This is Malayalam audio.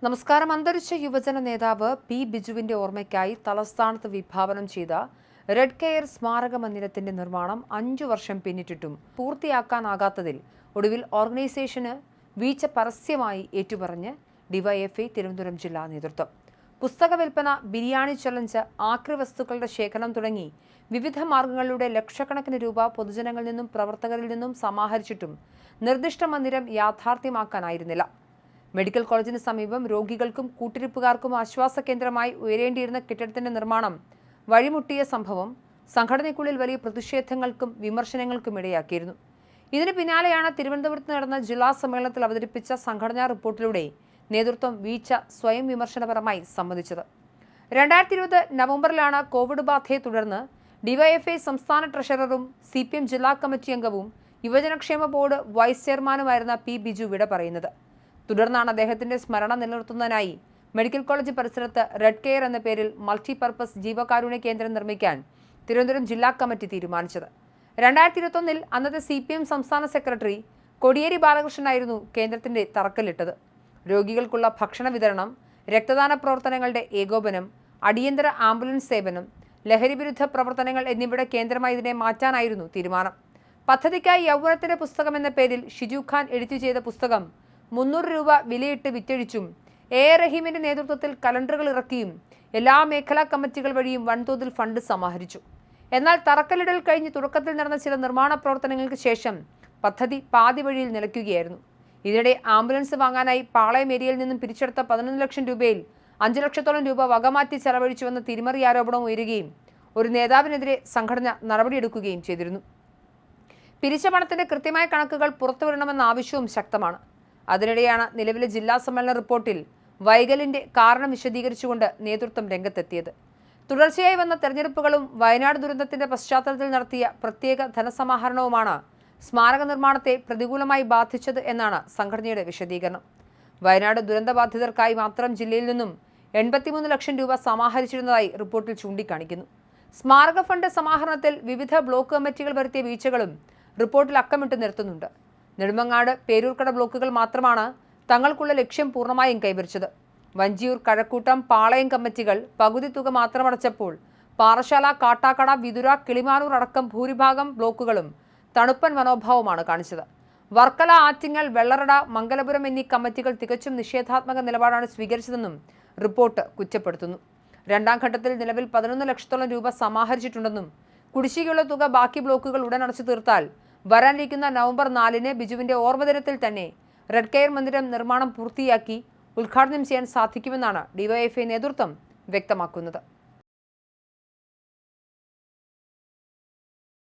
നമസ്കാരം. അന്തരിച്ച യുവജന നേതാവ് പി ബിജുവിന്റെ ഓർമ്മയ്ക്കായി തലസ്ഥാനത്ത് വിഭാവനം ചെയ്ത റെഡ് കെയർ സ്മാരക മന്ദിരത്തിന്റെ നിർമ്മാണം 5 വർഷം പിന്നിട്ടിട്ടും പൂർത്തിയാക്കാനാകാത്തതിൽ ഒടുവിൽ ഓർഗനൈസേഷന് വീഴ്ച പരസ്യമായി ഏറ്റുപറഞ്ഞ് ഡിവൈഎഫ്ഐ തിരുവനന്തപുരം ജില്ലാ നേതൃത്വം. പുസ്തക വിൽപ്പന, ബിരിയാണി ചലഞ്ച്, ആക്രി വസ്തുക്കളുടെ ശേഖരണം തുടങ്ങി വിവിധ മാർഗങ്ങളിലൂടെ ലക്ഷക്കണക്കിന് രൂപ പൊതുജനങ്ങളിൽ നിന്നും പ്രവർത്തകരിൽ നിന്നും സമാഹരിച്ചിട്ടും നിർദ്ദിഷ്ട മന്ദിരം യാഥാർത്ഥ്യമാക്കാനായിരുന്നില്ല. മെഡിക്കൽ കോളേജിന് സമീപം രോഗികൾക്കും കൂട്ടിരിപ്പുകാർക്കും ആശ്വാസ കേന്ദ്രമായി ഉയരേണ്ടിയിരുന്ന കെട്ടിടത്തിന്റെ നിർമ്മാണം വഴിമുട്ടിയ സംഭവം സംഘടനയ്ക്കുള്ളിൽ വലിയ പ്രതിഷേധങ്ങൾക്കും വിമർശനങ്ങൾക്കും ഇടയാക്കിയിരുന്നു. ഇതിന് പിന്നാലെയാണ് തിരുവനന്തപുരത്ത് നടന്ന ജില്ലാ സമ്മേളനത്തിൽ അവതരിപ്പിച്ച സംഘടനാ റിപ്പോർട്ടിലൂടെ നേതൃത്വം വീഴ്ച സ്വയം വിമർശനപരമായി സമ്മതിച്ചത്. 2020 നവംബറിലാണ് കോവിഡ് ബാധയെ തുടർന്ന് ഡിവൈഎഫ്ഐ സംസ്ഥാന ട്രഷററും CPM ജില്ലാ കമ്മിറ്റി അംഗവും യുവജനക്ഷേമ ബോർഡ് വൈസ് ചെയർമാനുമായിരുന്ന പി ബിജു വിട പറയുന്നത്. തുടർന്നാണ് അദ്ദേഹത്തിന്റെ സ്മരണ നിലനിർത്തുന്നതിനായി മെഡിക്കൽ കോളേജ് പരിസരത്ത് റെഡ് കെയർ എന്ന പേരിൽ മൾട്ടിപർപ്പസ് ജീവകാരുണ്യ കേന്ദ്രം നിർമ്മിക്കാൻ തിരുവനന്തപുരം ജില്ലാ കമ്മിറ്റി തീരുമാനിച്ചത്. 2021 അന്നത്തെ CPM സംസ്ഥാന സെക്രട്ടറി കോടിയേരി ബാലകൃഷ്ണനായിരുന്നു കേന്ദ്രത്തിന്റെ തറക്കല്ലിട്ടത്. രോഗികൾക്കുള്ള ഭക്ഷണ വിതരണം, രക്തദാന പ്രവർത്തനങ്ങളുടെ ഏകോപനം, അടിയന്തര ആംബുലൻസ് സേവനം, ലഹരിവിരുദ്ധ പ്രവർത്തനങ്ങൾ എന്നിവയുടെ കേന്ദ്രമായി ഇതിനെ മാറ്റാനായിരുന്നു തീരുമാനം. പദ്ധതിക്കായി യൗവനത്തിന്റെ പുസ്തകം എന്ന പേരിൽ ഷിജു ഖാൻ എഡിറ്റ് ചെയ്ത പുസ്തകം 300 രൂപ വിലയിട്ട് വിറ്റഴിച്ചും റഹീമിന്റെ നേതൃത്വത്തിൽ കലണ്ടറുകൾ ഇറക്കിയും എല്ലാ മേഖലാ കമ്മിറ്റികൾ വഴിയും വൻതോതിൽ ഫണ്ട് സമാഹരിച്ചു. എന്നാൽ തറക്കല്ലിടൽ കഴിഞ്ഞ് തുടക്കത്തിൽ നടന്ന ചില നിർമ്മാണ പ്രവർത്തനങ്ങൾക്ക് ശേഷം പദ്ധതി പാതി വഴിയിൽ നിലയ്ക്കുകയായിരുന്നു. ഇതിനിടെ ആംബുലൻസ് വാങ്ങാനായി പാളയം ഏരിയയിൽ നിന്നും പിരിച്ചെടുത്ത 11 ലക്ഷം രൂപയിൽ 5 ലക്ഷത്തോളം രൂപ വകമാറ്റി ചെലവഴിച്ചുവെന്ന തിരിമറി ആരോപണം ഉയരുകയും ഒരു നേതാവിനെതിരെ സംഘടന നടപടിയെടുക്കുകയും ചെയ്തിരുന്നു. പിരിച്ച പണത്തിന്റെ കൃത്യമായ കണക്കുകൾ പുറത്തുവിടണമെന്ന ആവശ്യവും ശക്തമാണ്. അതിനിടെയാണ് നിലവിലെ ജില്ലാ സമ്മേളന റിപ്പോർട്ടിൽ വൈകലിന്റെ കാരണം വിശദീകരിച്ചുകൊണ്ട് നേതൃത്വം രംഗത്തെത്തിയത്. തുടർച്ചയായി വന്ന തെരഞ്ഞെടുപ്പുകളും വയനാട് ദുരന്തത്തിന്റെ പശ്ചാത്തലത്തിൽ നടത്തിയ പ്രത്യേക ധനസമാഹരണവുമാണ് സ്മാരക നിർമ്മാണത്തെ പ്രതികൂലമായി ബാധിച്ചത് എന്നാണ് സംഘടനയുടെ വിശദീകരണം. വയനാട് ദുരന്തബാധിതർക്കായി മാത്രം ജില്ലയിൽ നിന്നും 83 ലക്ഷം രൂപ സമാഹരിച്ചിരുന്നതായി റിപ്പോർട്ടിൽ ചൂണ്ടിക്കാണിക്കുന്നു. സ്മാരക ഫണ്ട് സമാഹരണത്തിൽ വിവിധ ബ്ലോക്ക് കമ്മിറ്റികൾ വരുത്തിയ വീഴ്ചകളും റിപ്പോർട്ടിൽ അക്കമിട്ട് നിർത്തുന്നുണ്ട്. നെടുമങ്ങാട്, പേരൂർക്കട ബ്ലോക്കുകൾ മാത്രമാണ് തങ്ങൾക്കുള്ള ലക്ഷ്യം പൂർണ്ണമായും കൈവരിച്ചത്. വഞ്ചിയൂർ, കഴക്കൂട്ടം, പാളയം കമ്മിറ്റികൾ പകുതി തുക മാത്രമടച്ചപ്പോൾ പാറശാല, കാട്ടാക്കട, വിതുര, കിളിമാനൂർ അടക്കം ഭൂരിഭാഗം ബ്ലോക്കുകളും തണുപ്പൻ മനോഭാവമാണ് കാണിച്ചത്. വർക്കല, ആറ്റിങ്ങൽ, വെള്ളറട, മംഗലപുരം എന്നീ കമ്മിറ്റികൾ തികച്ചും നിഷേധാത്മക നിലപാടാണ് സ്വീകരിച്ചതെന്നും റിപ്പോർട്ട് കുറ്റപ്പെടുത്തുന്നു. രണ്ടാം ഘട്ടത്തിൽ നിലവിൽ 11 ലക്ഷത്തോളം രൂപ സമാഹരിച്ചിട്ടുണ്ടെന്നും കുടിശ്ശികയുള്ള തുക ബാക്കി ബ്ലോക്കുകൾ ഉടൻ അടച്ചു തീർത്താൽ വരാനിരിക്കുന്ന നവംബർ 4-ന് ബിജുവിന്റെ ഓർമ്മദിനത്തിൽ തന്നെ റെഡ് കെയർ മന്ദിരം നിർമ്മാണം പൂർത്തിയാക്കി ഉദ്ഘാടനം ചെയ്യാൻ സാധിക്കുമെന്നാണ് ഡിവൈഎഫ്ഐ നേതൃത്വം വ്യക്തമാക്കുന്നത്.